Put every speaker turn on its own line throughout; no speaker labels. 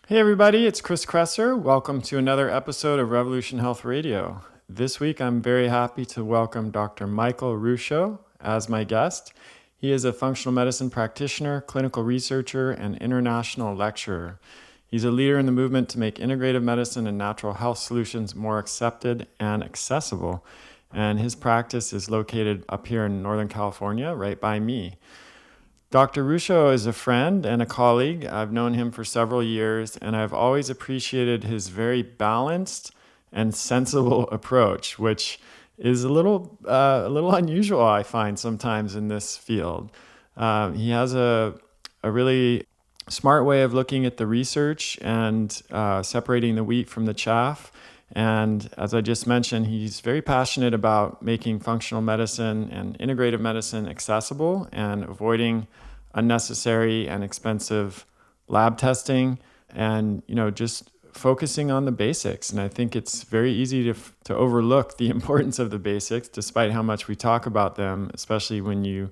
Hey everybody, it's Chris Kresser. Welcome to another episode of Revolution Health Radio. This week I'm very happy to welcome Dr. Michael Ruscio as my guest. He is a functional medicine practitioner, clinical researcher, and international lecturer. He's a leader in the movement to make integrative medicine and natural health solutions more accepted and accessible. And his practice is located up here in Northern California, right by me. Dr. Ruscio is a friend and a colleague. I've known him for several years, and I've always appreciated his very balanced and sensible approach, which is a little unusual, I find, sometimes in this field. He has a really smart way of looking at the research and separating the wheat from the chaff. And as I just mentioned, he's very passionate about making functional medicine and integrative medicine accessible and avoiding unnecessary and expensive lab testing and, just focusing on the basics. And I think it's very easy to overlook the importance of the basics, despite how much we talk about them, especially when you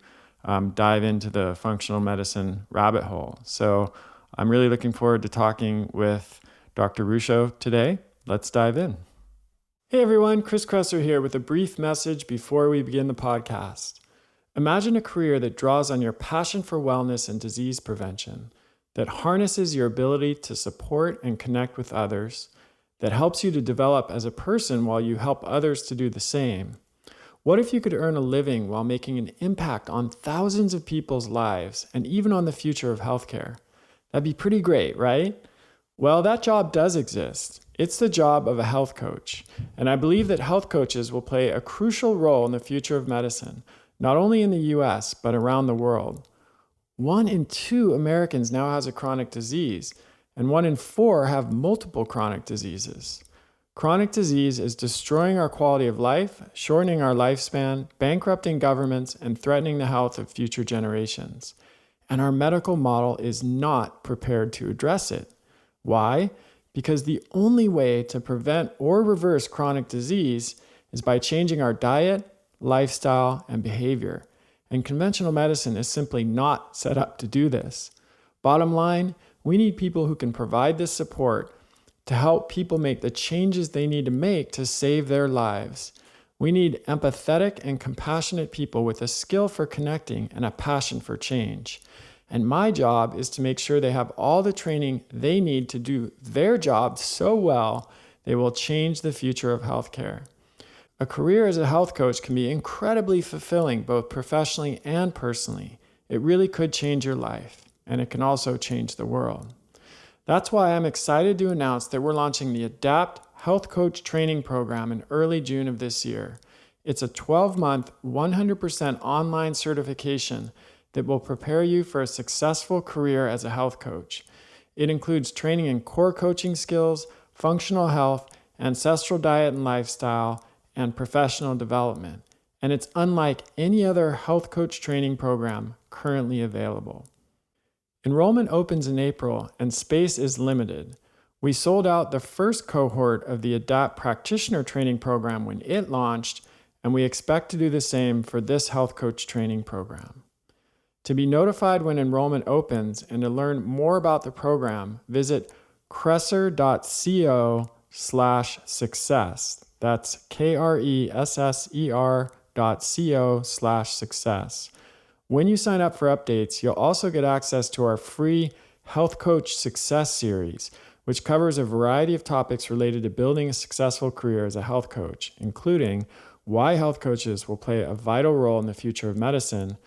dive into the functional medicine rabbit hole. So I'm really looking forward to talking with Dr. Ruscio today. Let's dive in. Hey everyone, Chris Kresser here with a brief message before we begin the podcast. Imagine a career that draws on your passion for wellness and disease prevention, that harnesses your ability to support and connect with others, that helps you to develop as a person while you help others to do the same. What if you could earn a living while making an impact on thousands of people's lives and even on the future of healthcare? That'd be pretty great, right? Well, that job does exist. It's the job of a health coach, and I believe that health coaches will play a crucial role in the future of medicine, not only in the US, but around the world. 1 in 2 Americans now has a chronic disease, and 1 in 4 have multiple chronic diseases. Chronic disease is destroying our quality of life, shortening our lifespan, bankrupting governments, and threatening the health of future generations. And our medical model is not prepared to address it. Why? Because the only way to prevent or reverse chronic disease is by changing our diet, lifestyle, and behavior. And conventional medicine is simply not set up to do this. Bottom line, we need people who can provide this support to help people make the changes they need to make to save their lives. We need empathetic and compassionate people with a skill for connecting and a passion for change. And my job is to make sure they have all the training they need to do their job so well, they will change the future of healthcare. A career as a health coach can be incredibly fulfilling, both professionally and personally. It really could change your life, and it can also change the world. That's why I'm excited to announce that we're launching the ADAPT Health Coach Training Program in early June of this year. It's a 12-month, 100% online certification that will prepare you for a successful career as a health coach. It includes training in core coaching skills, functional health, ancestral diet and lifestyle, and professional development. And it's unlike any other health coach training program currently available. Enrollment opens in April and space is limited. We sold out the first cohort of the ADAPT Practitioner Training Program when it launched, and we expect to do the same for this health coach training program. To be notified when enrollment opens and to learn more about the program, visit kresser.co/success. That's KRESSER.co/success. When you sign up for updates, you'll also get access to our free Health Coach Success series, which covers a variety of topics related to building a successful career as a health coach, including why health coaches will play a vital role in the future of medicine,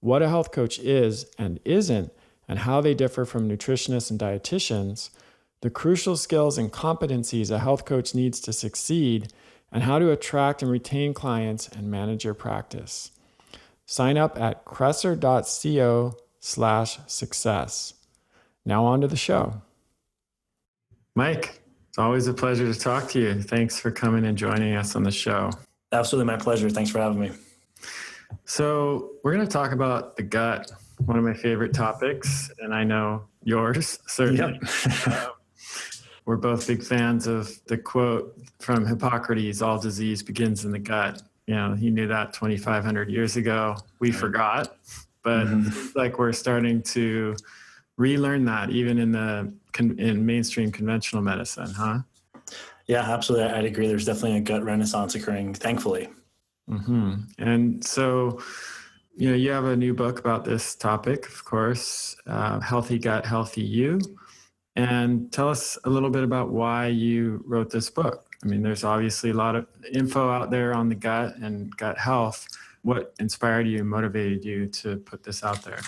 what a health coach is and isn't, and how they differ from nutritionists and dietitians, the crucial skills and competencies a health coach needs to succeed, and how to attract and retain clients and manage your practice. Sign up at kresser.co/success. Now on to the show. Mike, it's always a pleasure to talk to you. Thanks for coming and joining us on the show.
Absolutely, my pleasure. Thanks for having me.
So we're going to talk about the gut, one of my favorite topics, and I know yours, certainly. Yep. We're both big fans of the quote from Hippocrates, all disease begins in the gut. He knew that 2,500 years ago. We forgot, but it's like we're starting to relearn that even in mainstream conventional medicine, huh?
Yeah, absolutely. I'd agree. There's definitely a gut renaissance occurring, thankfully.
Mm-hmm. And so, you have a new book about this topic, of course, Healthy Gut, Healthy You. And tell us a little bit about why you wrote this book. I mean, there's obviously a lot of info out there on the gut and gut health. What inspired you, motivated you to put this out there?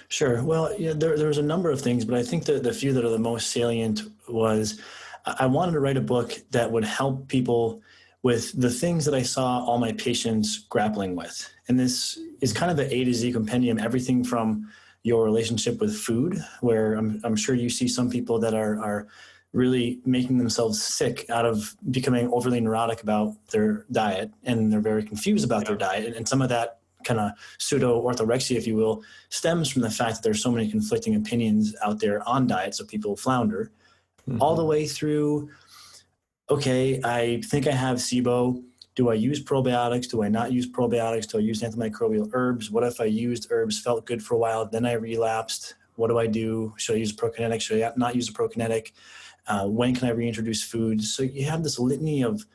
Sure. Well, yeah, there's a number of things, but I think the few that are the most salient was I wanted to write a book that would help people with the things that I saw all my patients grappling with. And this is kind of an A to Z compendium, everything from your relationship with food, where I'm sure you see some people that are really making themselves sick out of becoming overly neurotic about their diet, and they're very confused about their diet. And some of that kind of pseudo-orthorexia, if you will, stems from the fact that there's so many conflicting opinions out there on diet, so people flounder, all the way through, okay, I think I have SIBO. Do I use probiotics? Do I not use probiotics? Do I use antimicrobial herbs? What if I used herbs, felt good for a while, then I relapsed? What do I do? Should I use a prokinetic? Should I not use a prokinetic? When can I reintroduce foods? So you have this litany of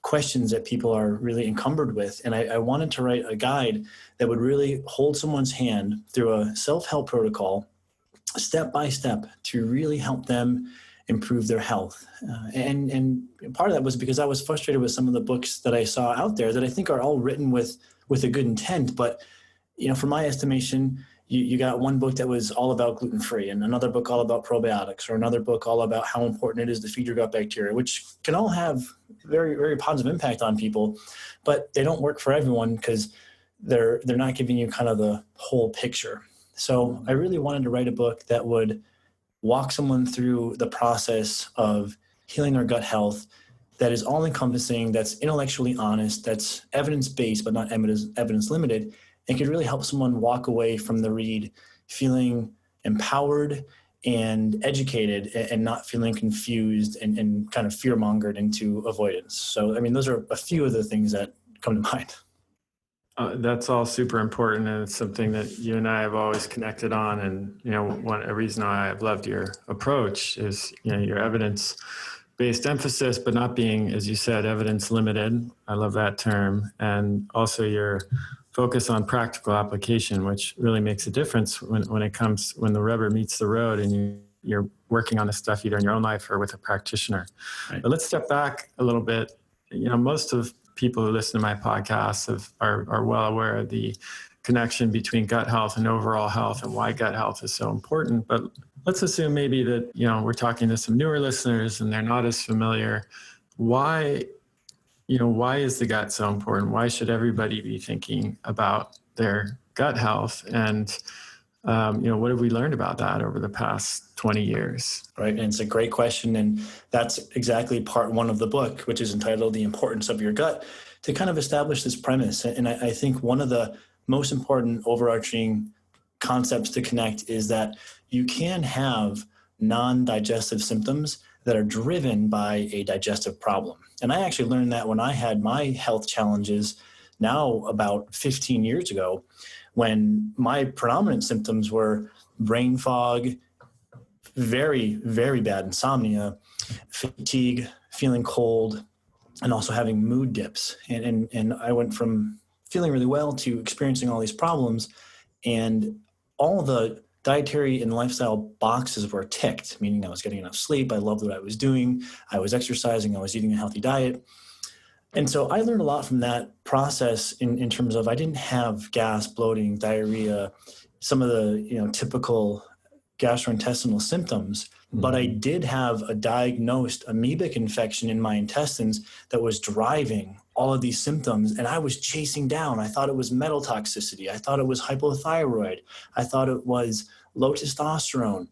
questions that people are really encumbered with. And I wanted to write a guide that would really hold someone's hand through a self-help protocol, step by step, to really help them improve their health. And part of that was because I was frustrated with some of the books that I saw out there that I think are all written with a good intent. But, from my estimation, you got one book that was all about gluten-free, and another book all about probiotics, or another book all about how important it is to feed your gut bacteria, which can all have very, very positive impact on people, but they don't work for everyone because they're not giving you kind of the whole picture. So I really wanted to write a book that would walk someone through the process of healing their gut health, that is all-encompassing, that's intellectually honest, that's evidence-based but not evidence-limited, and could really help someone walk away from the read feeling empowered and educated, and not feeling confused and kind of fear-mongered into avoidance. So, I mean, those are a few of the things that come to mind.
That's all super important, and it's something that you and I have always connected on. And a reason why I've loved your approach is your evidence-based emphasis, but not being, as you said, evidence-limited. I love that term, and also your focus on practical application, which really makes a difference when the rubber meets the road, and you're working on this stuff either in your own life or with a practitioner. Right. But let's step back a little bit. Most of people who listen to my podcasts are well aware of the connection between gut health and overall health, and why gut health is so important. But let's assume maybe that, we're talking to some newer listeners and they're not as familiar. Why is the gut so important? Why should everybody be thinking about their gut health? And, what have we learned about that over the past 20 years?
Right. And it's a great question. And that's exactly part one of the book, which is entitled The Importance of Your Gut, to kind of establish this premise. And I think one of the most important overarching concepts to connect is that you can have non-digestive symptoms that are driven by a digestive problem. And I actually learned that when I had my health challenges now about 15 years ago, when my predominant symptoms were brain fog, very, very bad insomnia, fatigue, feeling cold, and also having mood dips. And I went from feeling really well to experiencing all these problems, and all the dietary and lifestyle boxes were ticked, meaning I was getting enough sleep, I loved what I was doing, I was exercising, I was eating a healthy diet. And so I learned a lot from that process in terms of I didn't have gas, bloating, diarrhea, some of the typical gastrointestinal symptoms, but I did have a diagnosed amoebic infection in my intestines that was driving all of these symptoms, and I was chasing down. I thought it was metal toxicity. I thought it was hypothyroid. I thought it was low testosterone.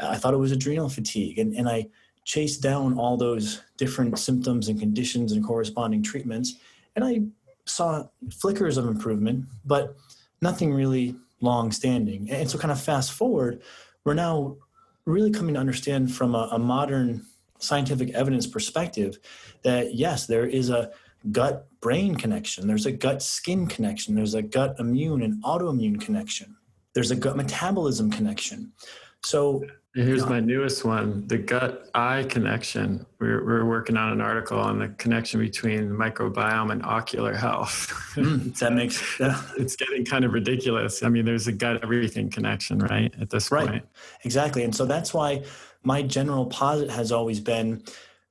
I thought it was adrenal fatigue, and I chased down all those different symptoms and conditions and corresponding treatments, and I saw flickers of improvement, but nothing really long-standing. And so kind of fast forward, we're now really coming to understand from a modern scientific evidence perspective that, yes, there is a gut-brain connection. There's a gut-skin connection. There's a gut-immune and autoimmune connection. There's a gut metabolism connection. So, you
Here's
know,
my newest one, the gut-eye connection. We're working on an article on the connection between microbiome and ocular health.
that makes, yeah,
It's getting kind of ridiculous. I mean, there's a gut everything connection, right, at this
right.
point.
Exactly. And so that's why my general posit has always been,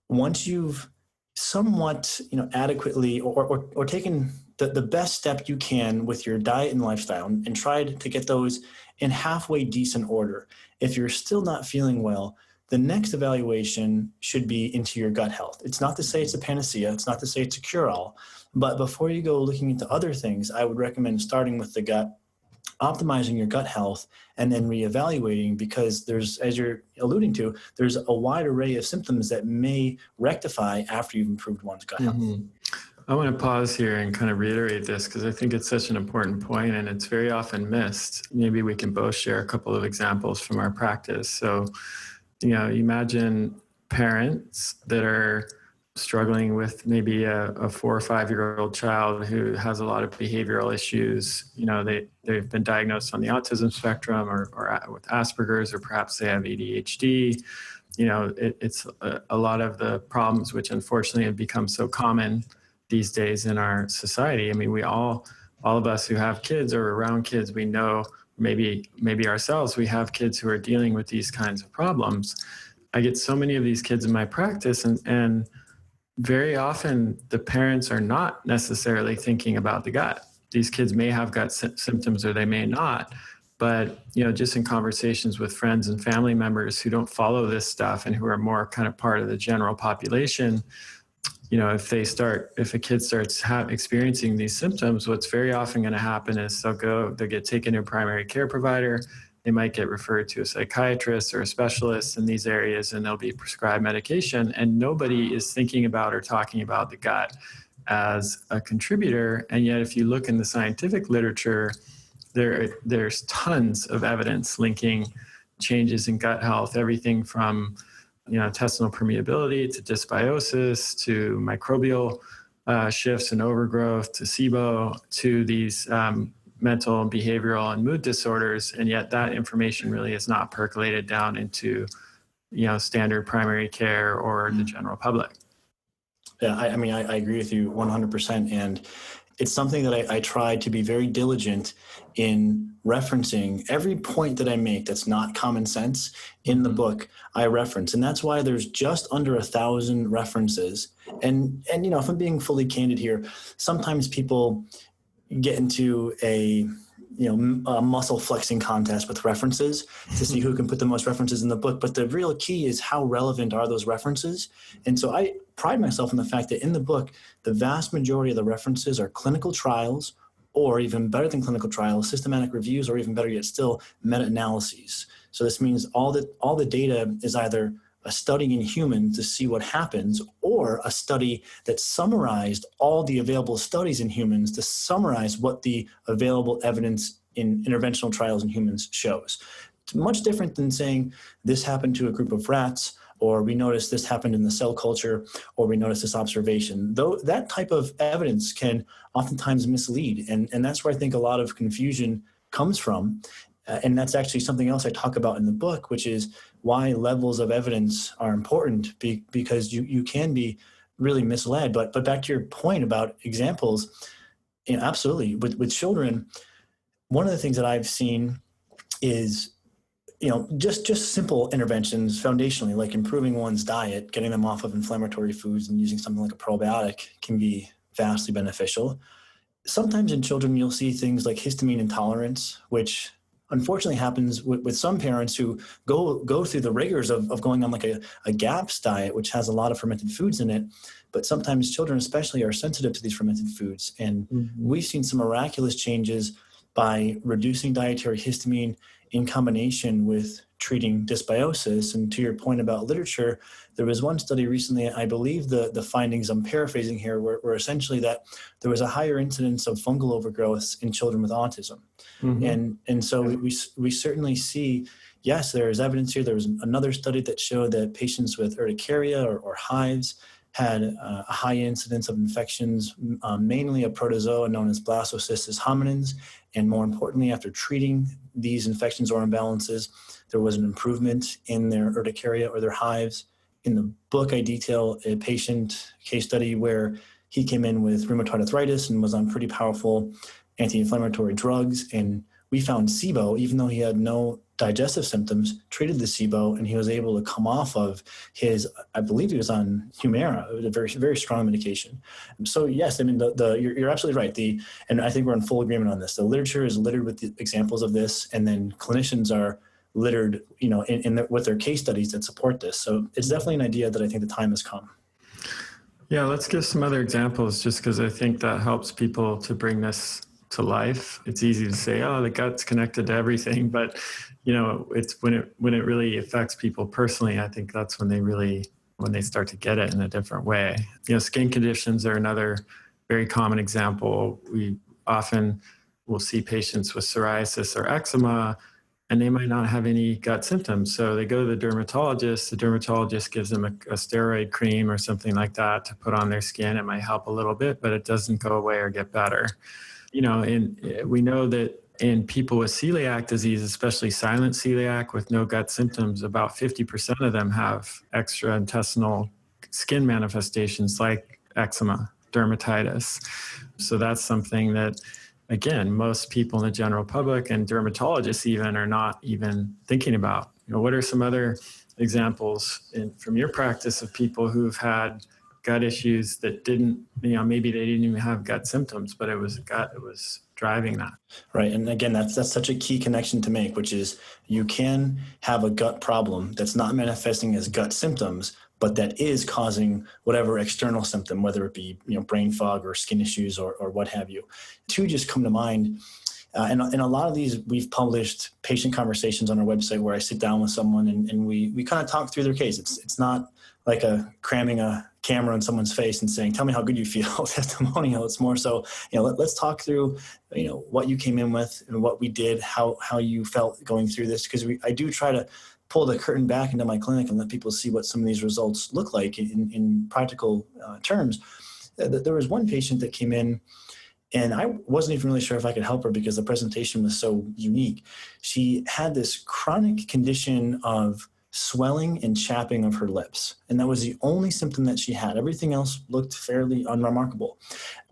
once you've somewhat, adequately or taken the best step you can with your diet and lifestyle and tried to get those in halfway decent order, if you're still not feeling well, the next evaluation should be into your gut health. It's not to say it's a panacea, it's not to say it's a cure-all, but before you go looking into other things, I would recommend starting with the gut, optimizing your gut health, and then reevaluating, because there's, as you're alluding to, there's a wide array of symptoms that may rectify after you've improved one's gut health.
I want to pause here and kind of reiterate this because I think it's such an important point and it's very often missed. Maybe we can both share a couple of examples from our practice. So, imagine parents that are struggling with maybe a 4 or 5 year old child who has a lot of behavioral issues. They've been diagnosed on the autism spectrum or with Asperger's, or perhaps they have ADHD. It's a lot of the problems which unfortunately have become so common these days in our society. I mean, we all of us who have kids or around kids, we know, maybe ourselves, we have kids who are dealing with these kinds of problems. I get so many of these kids in my practice, and very often the parents are not necessarily thinking about the gut. These kids may have gut symptoms or they may not, but just in conversations with friends and family members who don't follow this stuff and who are more kind of part of the general population, if a kid starts experiencing these symptoms, what's very often going to happen is they'll get taken to a primary care provider. They might get referred to a psychiatrist or a specialist in these areas, and they'll be prescribed medication. And nobody is thinking about or talking about the gut as a contributor. And yet, if you look in the scientific literature, there's tons of evidence linking changes in gut health, everything from intestinal permeability to dysbiosis to microbial shifts and overgrowth to SIBO to these mental and behavioral and mood disorders. And yet that information really is not percolated down into standard primary care or the general public.
Yeah, I mean, I agree with you 100%. And it's something that I try to be very diligent in referencing. Every point that I make that's not common sense in the book, I reference. And that's why there's just under 1,000 references. And if I'm being fully candid here, sometimes people get into a muscle flexing contest with references to see who can put the most references in the book. But the real key is how relevant are those references. And so I pride myself in the fact that in the book, the vast majority of the references are clinical trials, or even better than clinical trials, systematic reviews, or even better yet still, meta-analyses. So this means all the data is either a study in humans to see what happens, or a study that summarized all the available studies in humans to summarize what the available evidence in interventional trials in humans shows. It's much different than saying this happened to a group of rats, or we noticed this happened in the cell culture, or we noticed this observation. Though that type of evidence can oftentimes mislead, and that's where I think a lot of confusion comes from. And that's actually something else I talk about in the book, which is why levels of evidence are important, because you can be really misled. But back to your point about examples, absolutely. With children, one of the things that I've seen is, just simple interventions foundationally, like improving one's diet, getting them off of inflammatory foods and using something like a probiotic can be vastly beneficial. Sometimes in children, you'll see things like histamine intolerance, which unfortunately happens with some parents who go through the rigors of going on like a GAPS diet, which has a lot of fermented foods in it. But sometimes children especially are sensitive to these fermented foods. And we've seen some miraculous changes by reducing dietary histamine in combination with treating dysbiosis. And to your point about literature, there was one study recently, I believe the findings, I'm paraphrasing here, were essentially that there was a higher incidence of fungal overgrowth in children with autism. And so we certainly see, yes, there is evidence here. There was another study that showed that patients with urticaria or hives had a high incidence of infections, mainly a protozoa known as Blastocystis hominins. And more importantly, after treating these infections or imbalances, there was an improvement in their urticaria or their hives. In the book, I detail a patient case study where he came in with rheumatoid arthritis and was on pretty powerful anti-inflammatory drugs. And we found SIBO, even though he had no digestive symptoms, treated the SIBO, and he was able to come off of his, I believe he was on Humira. It was a very, very strong medication. So yes, I mean, you're absolutely right. And I think we're in full agreement on this. The literature is littered with the examples of this, and then clinicians are littered, with their case studies that support this. So it's definitely an idea that I think the time has come.
Yeah, let's give some other examples, just because I think that helps people to bring this to life. It's easy to say, oh, the gut's connected to everything, but it's when it really affects people personally, I think that's when they start to get it in a different way. Skin conditions are another very common example. We often will see patients with psoriasis or eczema, and they might not have any gut symptoms. So they go to the dermatologist gives them a steroid cream or something like that to put on their skin. It might help a little bit, but it doesn't go away or get better. And we know that in people with celiac disease, especially silent celiac with no gut symptoms, about 50% of them have extraintestinal skin manifestations like eczema, dermatitis. So that's something that, again, most people in the general public and dermatologists even are not even thinking about. What are some other examples from your practice of people who've had gut issues that didn't, maybe they didn't even have gut symptoms, but it was gut that was driving that?
Right. And again, that's such a key connection to make, which is you can have a gut problem that's not manifesting as gut symptoms, but that is causing whatever external symptom, whether it be brain fog or skin issues or what have you. Two just come to mind. And a lot of these, we've published patient conversations on our website where I sit down with someone and we kind of talk through their case. It's not like cramming a camera in someone's face and saying, tell me how good you feel, testimonial. It's more so, let's talk through, what you came in with and what we did, how you felt going through this. Because I do try to pull the curtain back into my clinic and let people see what some of these results look like in practical terms. There was one patient that came in, and I wasn't even really sure if I could help her because the presentation was so unique. She had this chronic condition of swelling and chapping of her lips. And that was the only symptom that she had. Everything else looked fairly unremarkable.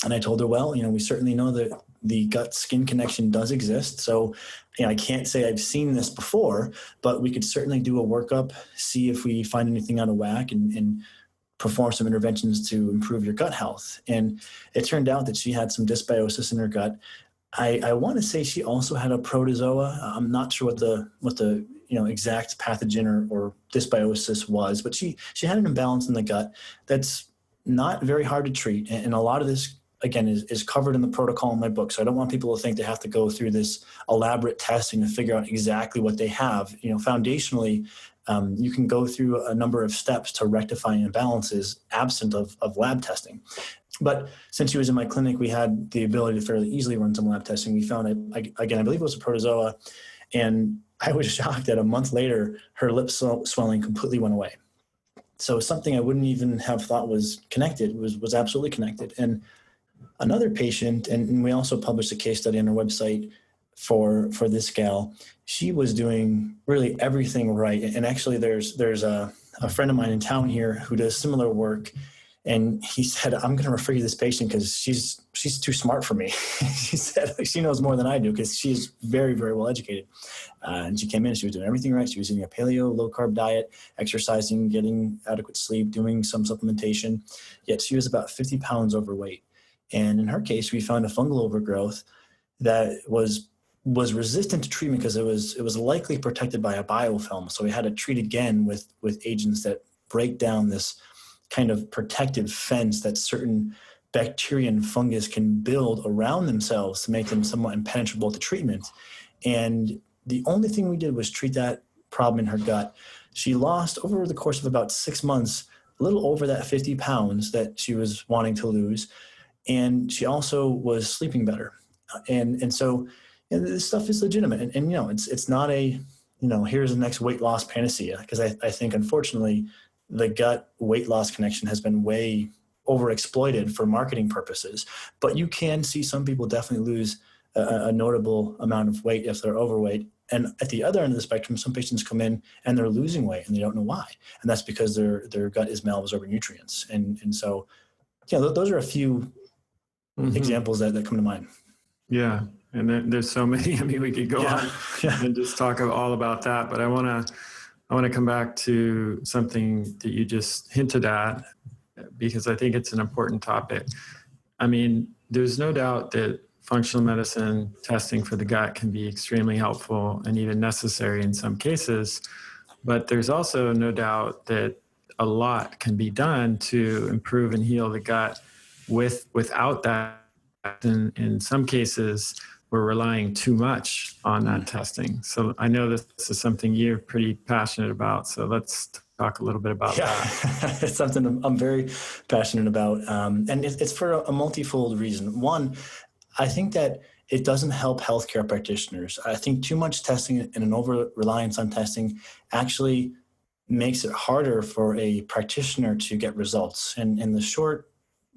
And I told her, well, we certainly know that the gut-skin connection does exist. So, I can't say I've seen this before, but we could certainly do a workup, see if we find anything out of whack and perform some interventions to improve your gut health. And it turned out that she had some dysbiosis in her gut. I want to say she also had a protozoa. I'm not sure what the exact pathogen or dysbiosis was, but she had an imbalance in the gut that's not very hard to treat. And a lot of this, again, is covered in the protocol in my book. So I don't want people to think they have to go through this elaborate testing to figure out exactly what they have. Foundationally, you can go through a number of steps to rectify imbalances absent of lab testing. But since she was in my clinic, we had the ability to fairly easily run some lab testing. We found, I believe it was a protozoa, and I was shocked that a month later, her lip swelling completely went away. So something I wouldn't even have thought was connected was absolutely connected. And another patient, and we also published a case study on our website for this gal. She was doing really everything right. And actually there's a friend of mine in town here who does similar work. And he said, I'm going to refer you to this patient because she's too smart for me. She said she knows more than I do because she's very, very well educated. And she came in, she was doing everything right. She was eating a paleo, low carb diet, exercising, getting adequate sleep, doing some supplementation. Yet she was about 50 pounds overweight. And in her case, we found a fungal overgrowth that was resistant to treatment because it was likely protected by a biofilm. So we had to treat again with agents that break down this kind of protective fence that certain bacteria and fungus can build around themselves to make them somewhat impenetrable to treatment. And the only thing we did was treat that problem in her gut. She lost, over the course of about 6 months, a little over that 50 pounds that she was wanting to lose. And she also was sleeping better. And so this stuff is legitimate. And it's not a, here's the next weight loss panacea. Because I think, unfortunately, the gut weight loss connection has been way overexploited for marketing purposes. But you can see some people definitely lose a notable amount of weight if they're overweight. And at the other end of the spectrum, some patients come in and they're losing weight and they don't know why. And that's because their gut is malabsorbing nutrients. And so, yeah, those are a few examples that come to mind.
Yeah. And there's so many. I mean, we could go on and just talk all about that. But I want to come back to something that you just hinted at, because I think it's an important topic. I mean, there's no doubt that functional medicine testing for the gut can be extremely helpful and even necessary in some cases. But there's also no doubt that a lot can be done to improve and heal the gut without that. In some cases, we're relying too much on that testing. So I know this is something you're pretty passionate about. So let's talk a little bit about that.
It's something I'm very passionate about. And it's for a multifold reason. One, I think that it doesn't help healthcare practitioners. I think too much testing and an over-reliance on testing actually makes it harder for a practitioner to get results. And the short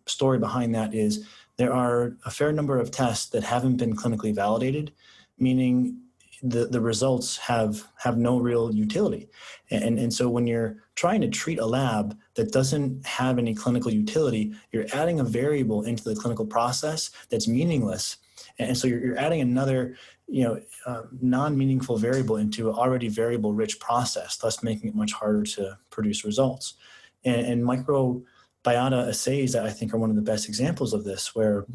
story behind that is there are a fair number of tests that haven't been clinically validated, meaning the results have no real utility. And so when you're trying to treat a lab that doesn't have any clinical utility, you're adding a variable into the clinical process that's meaningless. And so you're adding another, non-meaningful variable into an already variable-rich process, thus making it much harder to produce results. And microbiota assays, I think, are one of the best examples of this, where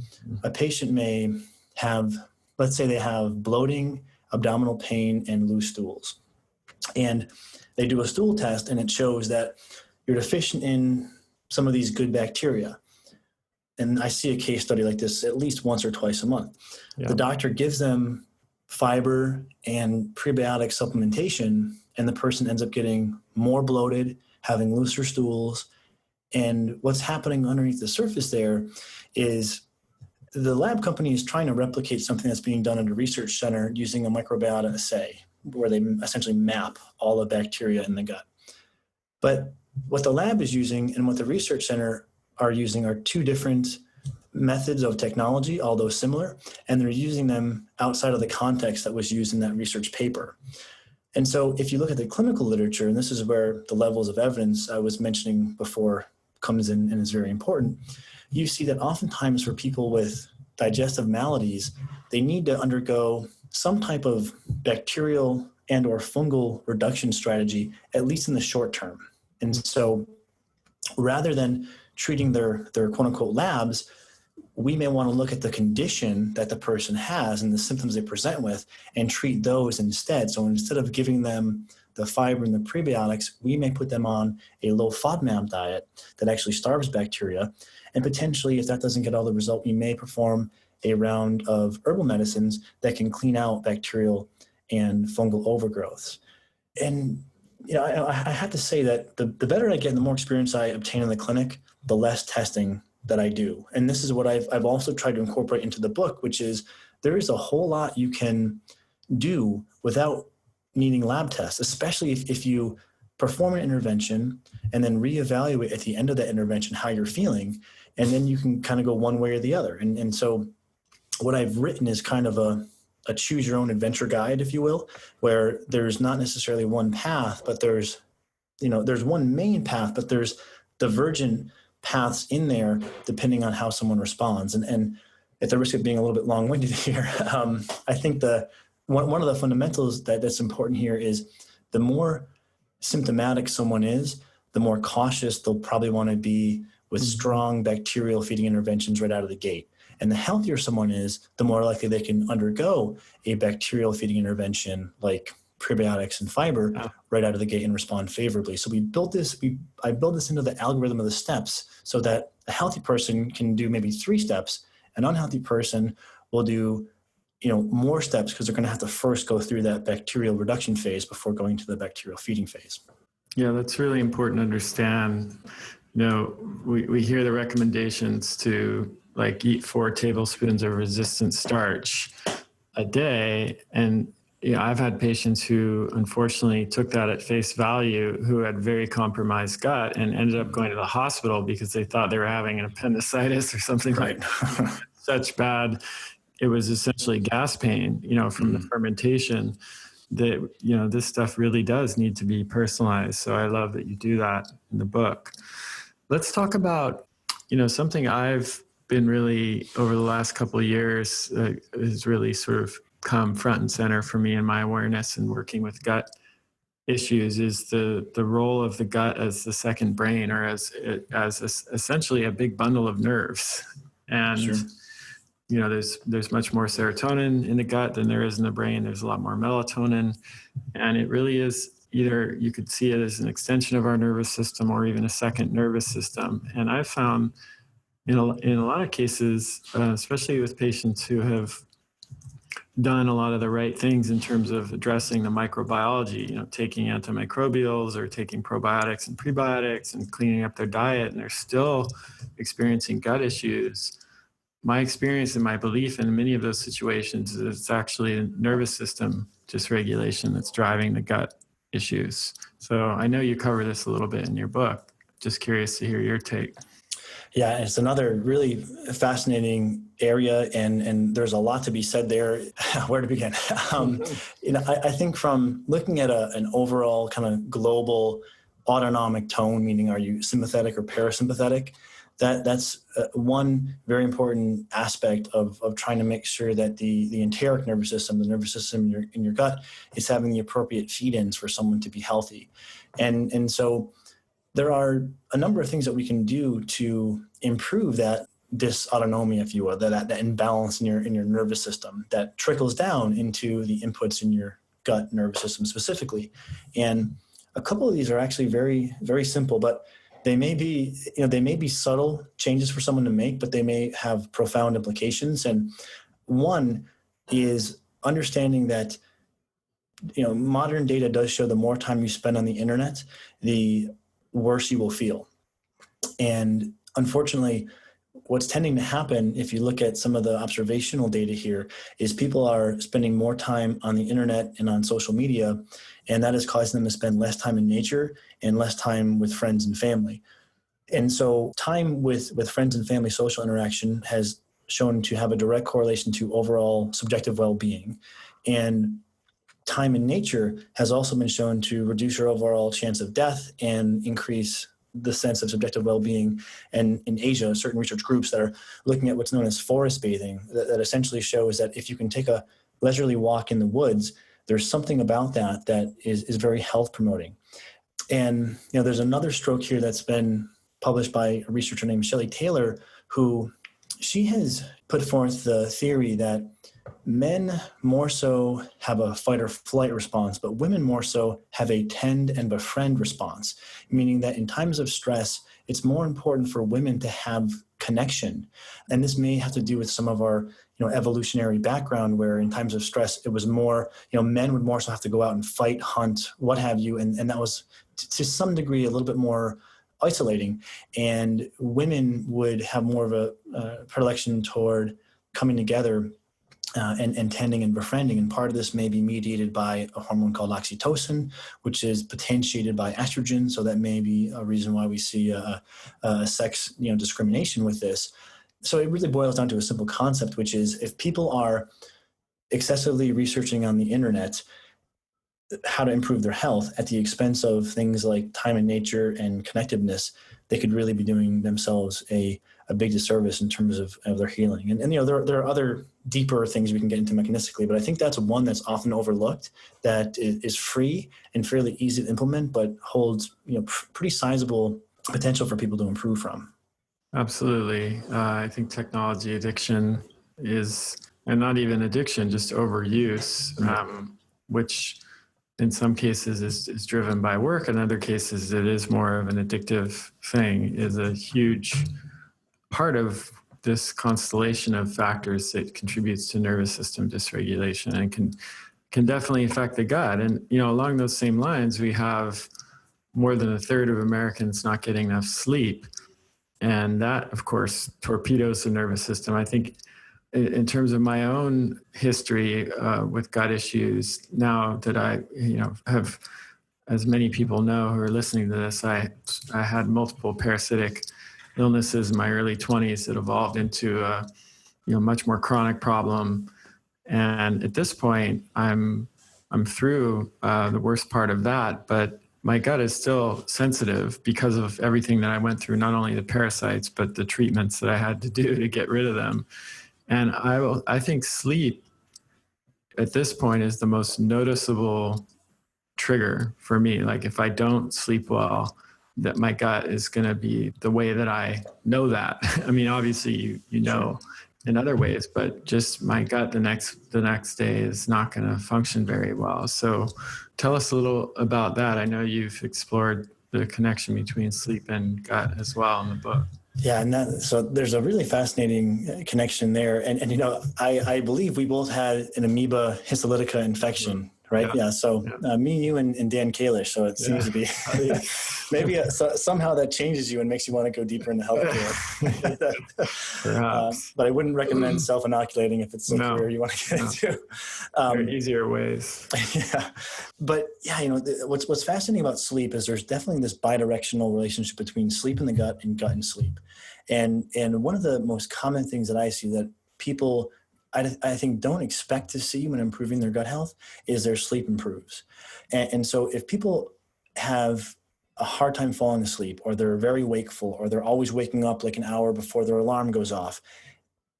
a patient may have, let's say they have bloating, abdominal pain, and loose stools. And they do a stool test and it shows that you're deficient in some of these good bacteria. And I see a case study like this at least once or twice a month. Yeah. The doctor gives them fiber and prebiotic supplementation, and the person ends up getting more bloated, having looser stools. And what's happening underneath the surface there is the lab company is trying to replicate something that's being done at a research center using a microbiota assay, where they essentially map all the bacteria in the gut. But what the lab is using and what the research center are using are two different methods of technology, although similar, and they're using them outside of the context that was used in that research paper. And so if you look at the clinical literature, and this is where the levels of evidence I was mentioning before comes in and is very important, you see that oftentimes for people with digestive maladies, they need to undergo some type of bacterial and or fungal reduction strategy, at least in the short term. And so rather than treating their quote unquote labs, we may want to look at the condition that the person has and the symptoms they present with and treat those instead. So instead of giving them the fiber and the prebiotics, we may put them on a low FODMAP diet that actually starves bacteria. And potentially, if that doesn't get all the result, we may perform a round of herbal medicines that can clean out bacterial and fungal overgrowths. And I have to say that the better I get and the more experience I obtain in the clinic, the less testing that I do. And this is what I've also tried to incorporate into the book, which is there is a whole lot you can do without needing lab tests, especially if you perform an intervention and then reevaluate at the end of that intervention how you're feeling, and then you can kind of go one way or the other. And so what I've written is kind of a choose your own adventure guide, if you will, where there's not necessarily one path, but there's one main path, but there's divergent paths in there depending on how someone responds. And at the risk of being a little bit long-winded here, I think one of the fundamentals that's important here is the more symptomatic someone is, the more cautious they'll probably want to be with strong bacterial feeding interventions right out of the gate. And the healthier someone is, the more likely they can undergo a bacterial feeding intervention like prebiotics and fiber right out of the gate and respond favorably. So I built this into the algorithm of the steps so that a healthy person can do maybe 3 steps. An unhealthy person will do more steps because they're going to have to first go through that bacterial reduction phase before going to the bacterial feeding phase.
Yeah, that's really important to understand. We hear the recommendations to eat 4 tablespoons of resistant starch a day. And Yeah, I've had patients who unfortunately took that at face value, who had very compromised gut and ended up going to the hospital because they thought they were having an appendicitis or something
Right.
like that. Such bad, it was essentially gas pain, from the fermentation. That, this stuff really does need to be personalized. So I love that you do that in the book. Let's talk about, something I've been really over the last couple of years has really sort of come front and center for me in my awareness and working with gut issues is the role of the gut as the second brain, or as essentially a big bundle of nerves. And
Sure.
there's much more serotonin in the gut than there is in the brain. There's a lot more melatonin, and it really is either you could see it as an extension of our nervous system or even a second nervous system. And I've found in a lot of cases, especially with patients who have done a lot of the right things in terms of addressing the microbiology, taking antimicrobials or taking probiotics and prebiotics and cleaning up their diet, and they're still experiencing gut issues. My experience and my belief in many of those situations is it's actually a nervous system dysregulation that's driving the gut issues. So I know you cover this a little bit in your book. Just curious to hear your take.
Yeah, it's another really fascinating area, and there's a lot to be said there. Where to begin? I think from looking at an overall kind of global autonomic tone, meaning are you sympathetic or parasympathetic? That's one very important aspect of trying to make sure that the enteric nervous system, the nervous system in your gut, is having the appropriate feed-ins for someone to be healthy, and so there are a number of things that we can do to improve that dysautonomia, if you will, that imbalance in your nervous system that trickles down into the inputs in your gut nervous system specifically. And a couple of these are actually very, very simple, but they may be subtle changes for someone to make, but they may have profound implications. And one is understanding that modern data does show the more time you spend on the internet, the worse you will feel. And unfortunately, what's tending to happen, if you look at some of the observational data here, is people are spending more time on the internet and on social media, and that is causing them to spend less time in nature and less time with friends and family. And so time with friends and family social interaction has shown to have a direct correlation to overall subjective well-being. And time in nature has also been shown to reduce your overall chance of death and increase the sense of subjective well-being. And in Asia, certain research groups that are looking at what's known as forest bathing, that essentially shows that if you can take a leisurely walk in the woods, there's something about that is very health promoting. And there's another stroke here that's been published by a researcher named Shelley Taylor, who she has put forth the theory that men more so have a fight or flight response, but women more so have a tend and befriend response, meaning that in times of stress, it's more important for women to have connection. And this may have to do with some of our evolutionary background, where in times of stress, it was more, men would more so have to go out and fight, hunt, what have you. And that was to some degree a little bit more isolating. And women would have more of a predilection toward coming together and tending and befriending. And part of this may be mediated by a hormone called oxytocin, which is potentiated by estrogen. So that may be a reason why we see a sex discrimination with this. So it really boils down to a simple concept, which is if people are excessively researching on the internet how to improve their health at the expense of things like time in nature and connectiveness, they could really be doing themselves a big disservice in terms of their healing. And there are other deeper things we can get into mechanistically, but I think that's one that's often overlooked, that is free and fairly easy to implement, but holds pretty sizable potential for people to improve from.
Absolutely. I think technology addiction is, and not even addiction, just overuse, which in some cases is driven by work. In other cases, it is more of an addictive thing, is a huge part of this constellation of factors that contributes to nervous system dysregulation and can definitely affect the gut. And, along those same lines, we have more than a third of Americans not getting enough sleep. And that, of course, torpedoes the nervous system. I think in terms of my own history with gut issues, now that I, have, as many people know who are listening to this, I had multiple parasitic illnesses in my early 20s that evolved into a, much more chronic problem. And at this point, I'm through the worst part of that, but my gut is still sensitive because of everything that I went through, not only the parasites, but the treatments that I had to do to get rid of them. And I think sleep at this point is the most noticeable trigger for me. Like if I don't sleep well, that my gut is going to be the way that I know that. I mean, obviously you know in other ways, but just my gut the next day is not going to function very well. So tell us a little about that. I know you've explored the connection between sleep and gut as well in the book.
Yeah, and so there's a really fascinating connection there. And I believe we both had an amoeba histolytica infection, right? Yeah. So me, you, and Dan Kalish. So it seems to be maybe somehow that changes you and makes you want to go deeper into healthcare.
Perhaps.
But I wouldn't recommend self-inoculating if it's a career you want to get into.
There are easier ways.
Yeah. But what's fascinating about sleep is there's definitely this bidirectional relationship between sleep in the gut and gut and sleep. And one of the most common things that I see that people, I think, don't expect to see when improving their gut health is their sleep improves. And so if people have a hard time falling asleep, or they're very wakeful, or they're always waking up like an hour before their alarm goes off,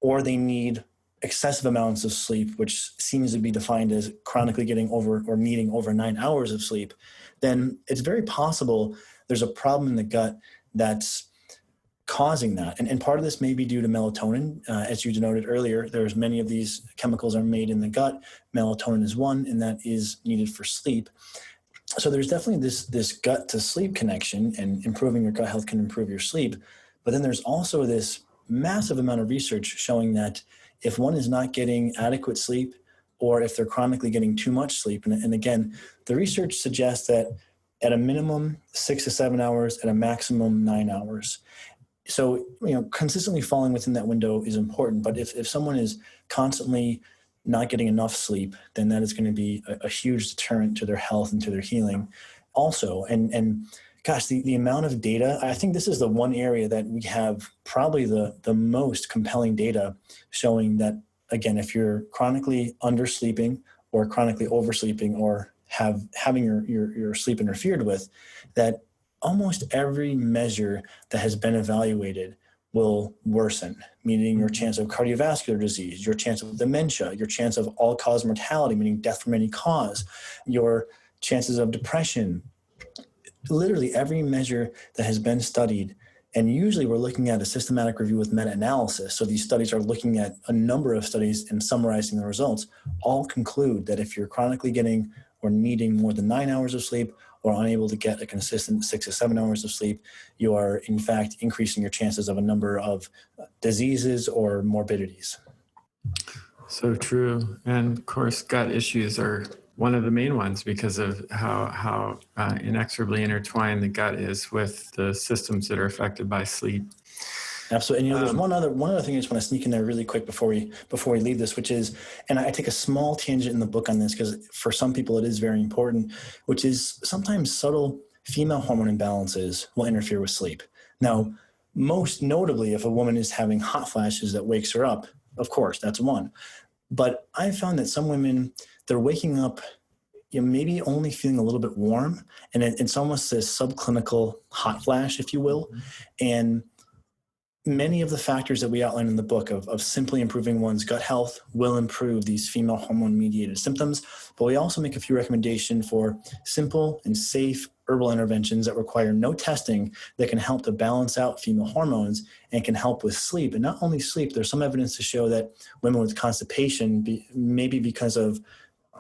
or they need excessive amounts of sleep, which seems to be defined as chronically getting over or needing over 9 hours of sleep, then it's very possible there's a problem in the gut that's causing that. And part of this may be due to melatonin. As you denoted earlier, there's many of these chemicals are made in the gut. Melatonin is one, and that is needed for sleep. So there's definitely this gut to sleep connection, and improving your gut health can improve your sleep. But then there's also this massive amount of research showing that if one is not getting adequate sleep, or if they're chronically getting too much sleep, and again, the research suggests that at a minimum 6 to 7 hours, at a maximum 9 hours. So, consistently falling within that window is important. But if someone is constantly not getting enough sleep, then that is going to be a huge deterrent to their health and to their healing also. And gosh, the amount of data, I think this is the one area that we have probably the most compelling data showing that, again, if you're chronically undersleeping or chronically oversleeping, or having your sleep interfered with, that almost every measure that has been evaluated will worsen, meaning your chance of cardiovascular disease, your chance of dementia, your chance of all-cause mortality, meaning death from any cause, your chances of depression. Literally every measure that has been studied, and usually we're looking at a systematic review with meta-analysis. So these studies are looking at a number of studies and summarizing the results, all conclude that if you're chronically getting or needing more than 9 hours of sleep, or unable to get a consistent 6 to 7 hours of sleep, you are in fact increasing your chances of a number of diseases or morbidities.
So true. And of course, gut issues are one of the main ones because of how inexorably intertwined the gut is with the systems that are affected by sleep.
Absolutely. And there's one other thing I just want to sneak in there really quick before we leave this, which is, and I take a small tangent in the book on this because for some people it is very important, which is sometimes subtle female hormone imbalances will interfere with sleep. Now, most notably, if a woman is having hot flashes that wakes her up, of course, that's one. But I found that some women, they're waking up, maybe only feeling a little bit warm, and it's almost this subclinical hot flash, if you will. And many of the factors that we outline in the book of simply improving one's gut health will improve these female hormone-mediated symptoms. But we also make a few recommendations for simple and safe herbal interventions that require no testing that can help to balance out female hormones and can help with sleep. And not only sleep, there's some evidence to show that women with constipation, maybe because of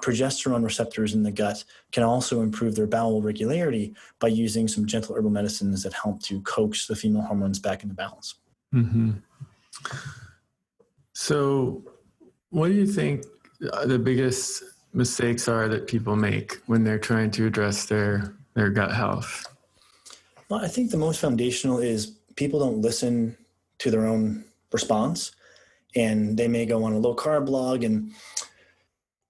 progesterone receptors in the gut, can also improve their bowel regularity by using some gentle herbal medicines that help to coax the female hormones back into balance.
Mm-hmm. So what do you think the biggest mistakes are that people make when they're trying to address their gut health?
Well, I think the most foundational is people don't listen to their own response. and they may go on a low carb blog and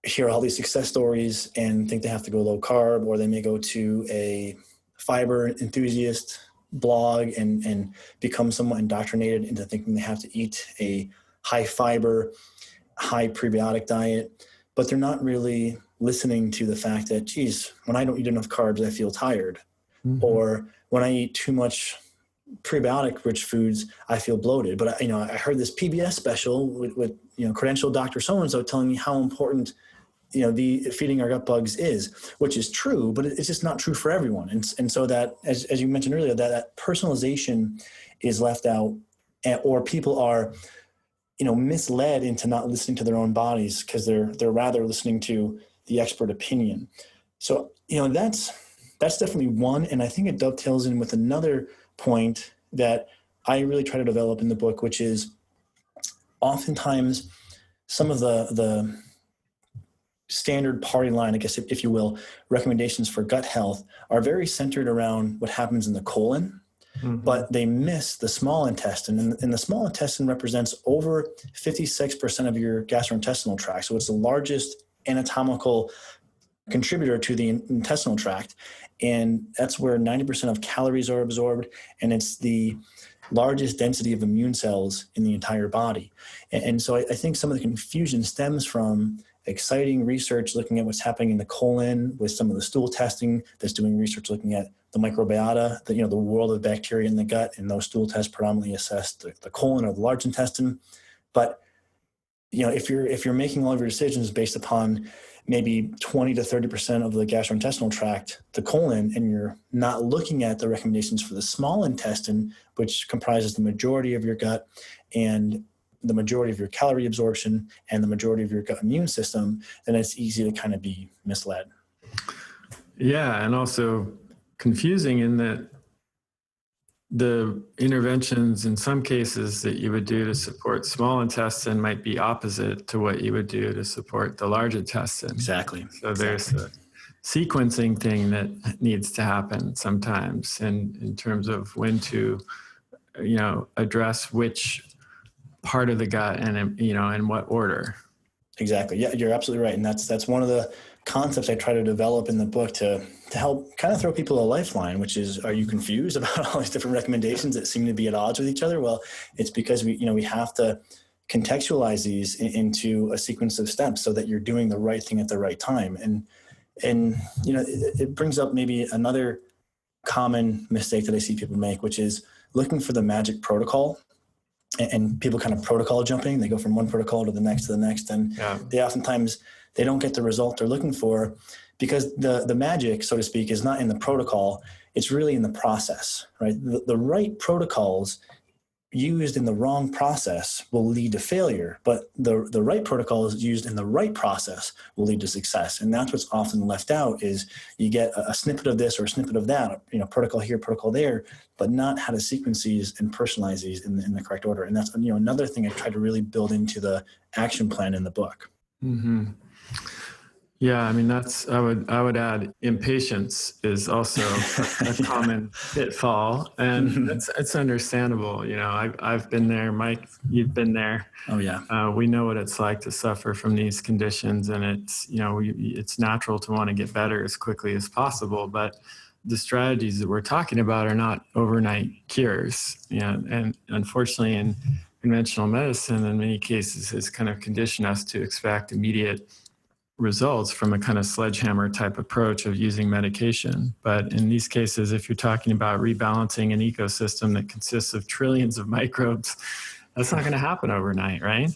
hear all these success stories and think they have to go low carb, or they may go to a fiber enthusiast blog and become somewhat indoctrinated into thinking they have to eat a high fiber, high prebiotic diet, but they're not really listening to the fact that, geez, when I don't eat enough carbs, I feel tired. Mm-hmm. Or when I eat too much prebiotic rich foods, I feel bloated. But I heard this PBS special with credentialed Dr. So-and-so telling me how important the feeding our gut bugs is, which is true, but it's just not true for everyone. And so that, as you mentioned earlier, that personalization is left out, or people are, misled into not listening to their own bodies because they're rather listening to the expert opinion. So, that's definitely one. And I think it dovetails in with another point that I really try to develop in the book, which is oftentimes some of the standard party line, I guess, if you will, recommendations for gut health are very centered around what happens in the colon, mm-hmm. but they miss the small intestine. And the small intestine represents over 56% of your gastrointestinal tract. So it's the largest anatomical contributor to the intestinal tract. And that's where 90% of calories are absorbed. And it's the largest density of immune cells in the entire body. And so I think some of the confusion stems from exciting research looking at what's happening in the colon with some of the stool testing that's doing research looking at the microbiota, the world of bacteria in the gut, and those stool tests predominantly assess the colon or the large intestine. But if you're making all of your decisions based upon maybe 20 to 30% of the gastrointestinal tract, the colon, and you're not looking at the recommendations for the small intestine, which comprises the majority of your gut and the majority of your calorie absorption and the majority of your gut immune system, then it's easy to kind of be misled.
Yeah, and also confusing in that the interventions in some cases that you would do to support small intestine might be opposite to what you would do to support the large intestine.
Exactly.
So there's a sequencing thing that needs to happen sometimes, and in terms of when to, address which part of the gut and, in what order.
Exactly. Yeah, you're absolutely right. And that's one of the concepts I try to develop in the book to help kind of throw people a lifeline, which is, are you confused about all these different recommendations that seem to be at odds with each other? Well, it's because we have to contextualize these into a sequence of steps so that you're doing the right thing at the right time. And it brings up maybe another common mistake that I see people make, which is looking for the magic protocol. And people kind of protocol jumping. They go from one protocol to the next. And they oftentimes, they don't get the result they're looking for because the magic, so to speak, is not in the protocol. It's really in the process, right? The right protocols used in the wrong process will lead to failure, but the right protocols used in the right process will lead to success. And that's what's often left out is you get a snippet of this or a snippet of that, protocol here, protocol there, but not how to sequence these and personalize these in the correct order. And that's, another thing I try to really build into the action plan in the book.
Mm-hmm. Yeah, I mean, I would add impatience is also a common pitfall, and it's understandable. I've been there, Mike, you've been there.
Oh yeah.
We know what it's like to suffer from these conditions, and it's natural to want to get better as quickly as possible, but the strategies that we're talking about are not overnight cures. And unfortunately in conventional medicine, in many cases, has kind of conditioned us to expect immediate results from a kind of sledgehammer type approach of using medication. But in these cases, if you're talking about rebalancing an ecosystem that consists of trillions of microbes, that's not going to happen overnight, right?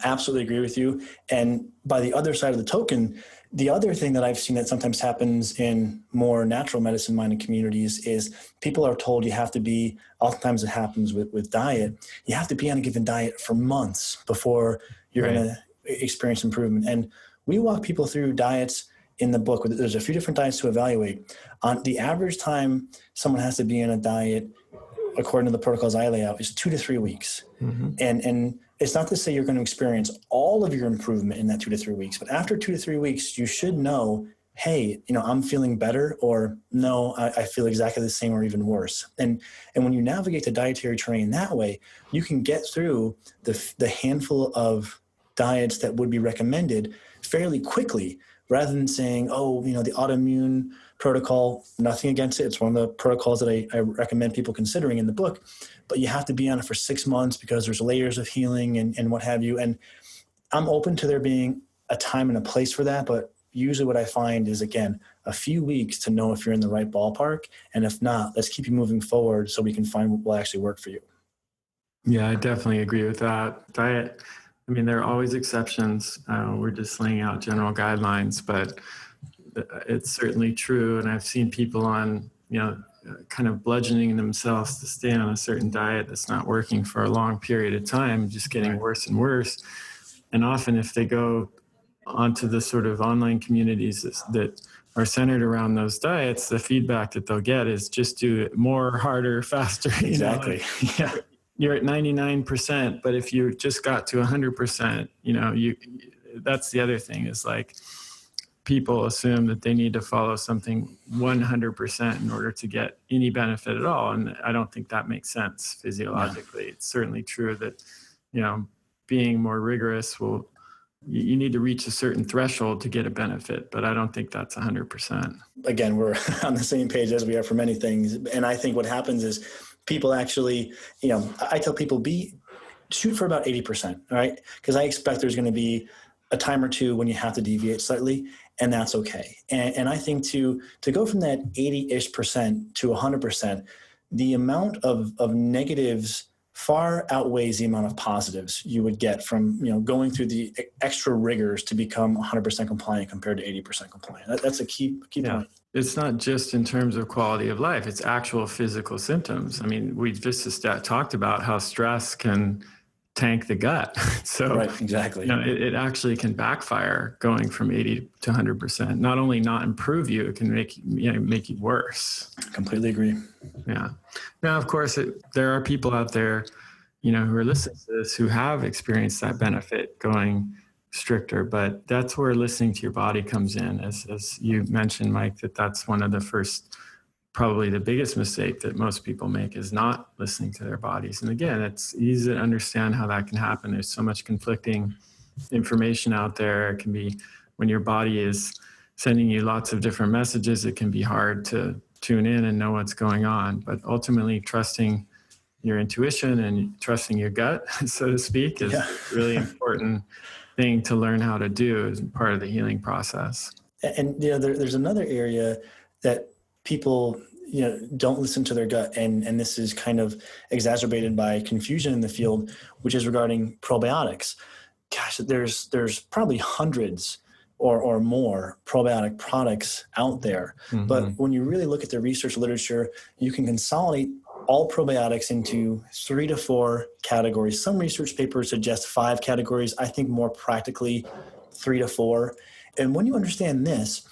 Absolutely agree with you. And by the other side of the token, the other thing that I've seen that sometimes happens in more natural medicine-minded communities is people are told you have to be, oftentimes it happens with diet, you have to be on a given diet for months before you're going to experience improvement. And we walk people through diets in the book. There's a few different diets to evaluate. On the average time someone has to be in a diet, according to the protocols I lay out, is 2 to 3 weeks. Mm-hmm. And it's not to say you're going to experience all of your improvement in that 2 to 3 weeks, but after 2 to 3 weeks, you should know hey, I'm feeling better, or no, I feel exactly the same or even worse. And when you navigate the dietary terrain that way, you can get through the handful of diets that would be recommended fairly quickly, rather than saying, oh, the autoimmune protocol, nothing against it. It's one of the protocols that I recommend people considering in the book, but you have to be on it for 6 months because there's layers of healing and what have you. And I'm open to there being a time and a place for that, but usually what I find is, again, a few weeks to know if you're in the right ballpark. And if not, let's keep you moving forward so we can find what will actually work for you.
Yeah, I definitely agree with that. Diet, I mean, there are always exceptions. We're just laying out general guidelines, but it's certainly true. And I've seen people on, kind of bludgeoning themselves to stay on a certain diet that's not working for a long period of time, just getting worse and worse. And often if they go onto the sort of online communities that are centered around those diets, the feedback that they'll get is just do it more, harder, faster.
Exactly. Yeah.
You're at 99%, but if you just got to 100%, that's the other thing, is like people assume that they need to follow something 100% in order to get any benefit at all. And I don't think that makes sense physiologically. Yeah. It's certainly true that, being more rigorous you need to reach a certain threshold to get a benefit, but I don't think that's 100%.
Again, we're on the same page as we are for many things. And I think what happens is people actually, I tell people shoot for about 80%, all right? Because I expect there's going to be a time or two when you have to deviate slightly, and that's okay. And I think to go from that 80-ish% to 100%, the amount of negatives far outweighs the amount of positives you would get from going through the extra rigors to become 100% compliant compared to 80% compliant. That's a key point.
It's not just in terms of quality of life, it's actual physical symptoms. I mean, we just talked about how stress can tank the gut. So
right, exactly.
It actually can backfire going from 80 to 100%. Not only not improve you, it can make you worse.
Completely agree.
Yeah. Now, of course, there are people out there, who are listening to this who have experienced that benefit going stricter, but that's where listening to your body comes in. As you mentioned, Mike, that's one of the first, probably the biggest mistake that most people make, is not listening to their bodies. And again, it's easy to understand how that can happen. There's so much conflicting information out there. It can be, when your body is sending you lots of different messages, it can be hard to tune in and know what's going on. But ultimately, trusting your intuition and trusting your gut, so to speak, is really important thing to learn how to do as part of the healing process.
And there's another area that people don't listen to their gut, and this is kind of exacerbated by confusion in the field, which is regarding probiotics. Gosh, there's probably hundreds or more probiotic products out there. Mm-hmm. But when you really look at the research literature, you can consolidate all probiotics into 3 to 4 categories. Some research papers suggest 5 categories. I think more practically 3 to 4. And when you understand this,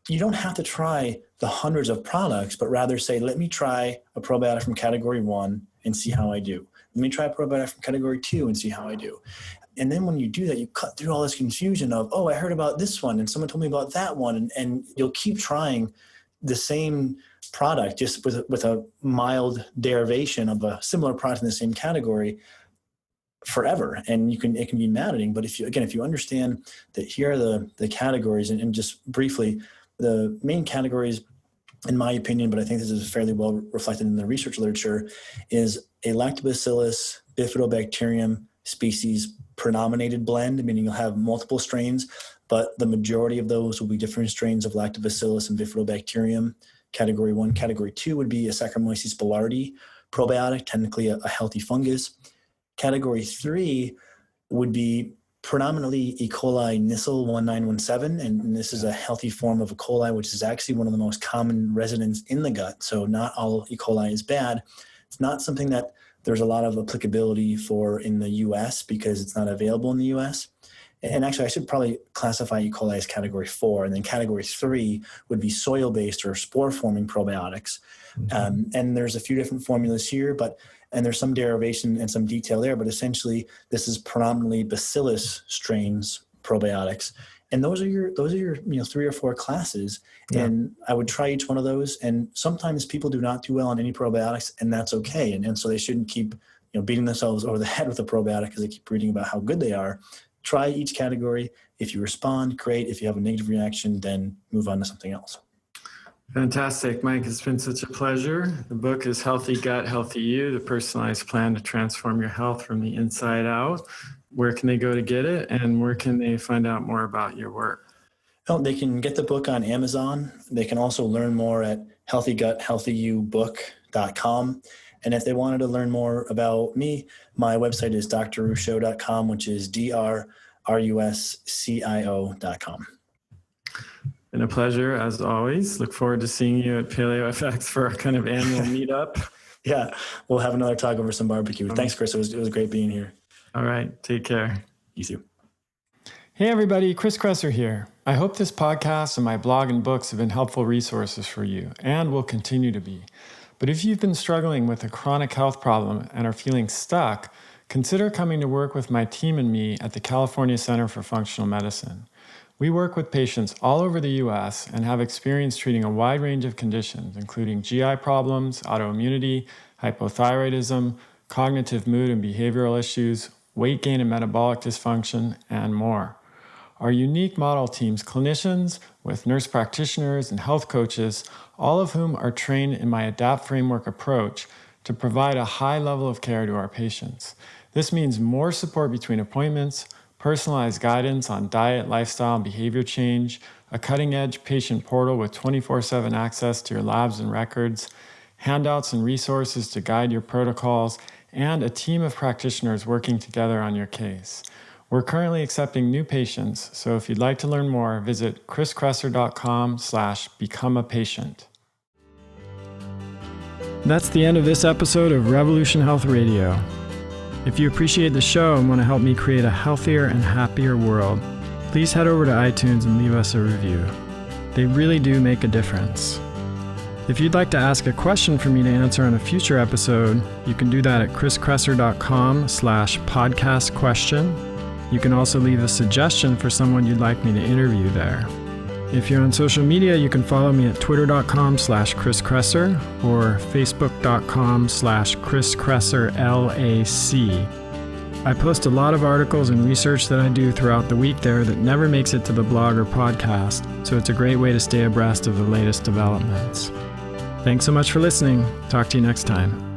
you don't have to try the hundreds of products, but rather say, let me try a probiotic from category 1 and see how I do. Let me try a probiotic from category 2 and see how I do. And then when you do that, you cut through all this confusion of, oh, I heard about this one and someone told me about that one. And you'll keep trying the same product just with a mild derivation of a similar product in the same category forever. And it can be maddening. But if you understand that here are the categories, and just briefly, the main categories, in my opinion, but I think this is fairly well reflected in the research literature, is a Lactobacillus bifidobacterium species predominated blend, meaning you'll have multiple strains, but the majority of those will be different strains of Lactobacillus and bifidobacterium. Category 1. Category 2 would be a Saccharomyces boulardii probiotic, technically a healthy fungus. Category 3 would be predominantly E. coli Nissl 1917, and this is a healthy form of E. coli, which is actually one of the most common residents in the gut, so not all E. coli is bad. It's not something that there's a lot of applicability for in the U.S. because it's not available in the U.S. And actually, I should probably classify E. coli as category 4, and then category 3 would be soil-based or spore-forming probiotics. Mm-hmm. And there's a few different formulas here, and there's some derivation and some detail there, but essentially, this is predominantly bacillus strains probiotics. And those are your 3 or 4 classes. Yeah. And I would try each one of those. And sometimes people do not do well on any probiotics, and that's okay. And so they shouldn't keep beating themselves over the head with a probiotic because they keep reading about how good they are. Try each category. If you respond, great. If you have a negative reaction, then move on to something else.
Fantastic, Mike. It's been such a pleasure. The book is Healthy Gut, Healthy You, the personalized plan to transform your health from the inside out. Where can they go to get it, and where can they find out more about your work?
Oh, they can get the book on Amazon. They can also learn more at healthyguthealthyoubook.com. And if they wanted to learn more about me, my website is drruscio.com, which is drruscio.com.
Been a pleasure, as always. Look forward to seeing you at PaleoFX for our kind of annual meetup.
Yeah, we'll have another talk over some barbecue. Thanks, Chris. It was great being here.
All right, take care.
You too.
Hey everybody, Chris Kresser here. I hope this podcast and my blog and books have been helpful resources for you and will continue to be. But if you've been struggling with a chronic health problem and are feeling stuck, consider coming to work with my team and me at the California Center for Functional Medicine. We work with patients all over the U.S. and have experience treating a wide range of conditions, including GI problems, autoimmunity, hypothyroidism, cognitive mood and behavioral issues, weight gain and metabolic dysfunction, and more. Our unique model teams clinicians with nurse practitioners and health coaches, all of whom are trained in my ADAPT framework approach to provide a high level of care to our patients. This means more support between appointments, personalized guidance on diet, lifestyle, and behavior change, a cutting-edge patient portal with 24/7 access to your labs and records, handouts and resources to guide your protocols, and a team of practitioners working together on your case. We're currently accepting new patients, so if you'd like to learn more, visit chriskresser.com/become-a-patient. That's the end of this episode of Revolution Health Radio. If you appreciate the show and want to help me create a healthier and happier world, please head over to iTunes and leave us a review. They really do make a difference. If you'd like to ask a question for me to answer on a future episode, you can do that at chriskresser.com/podcast question. You can also leave a suggestion for someone you'd like me to interview there. If you're on social media, you can follow me at twitter.com/chriskresser or facebook.com/chriskresserlac. I post a lot of articles and research that I do throughout the week there that never makes it to the blog or podcast, so it's a great way to stay abreast of the latest developments. Thanks so much for listening. Talk to you next time.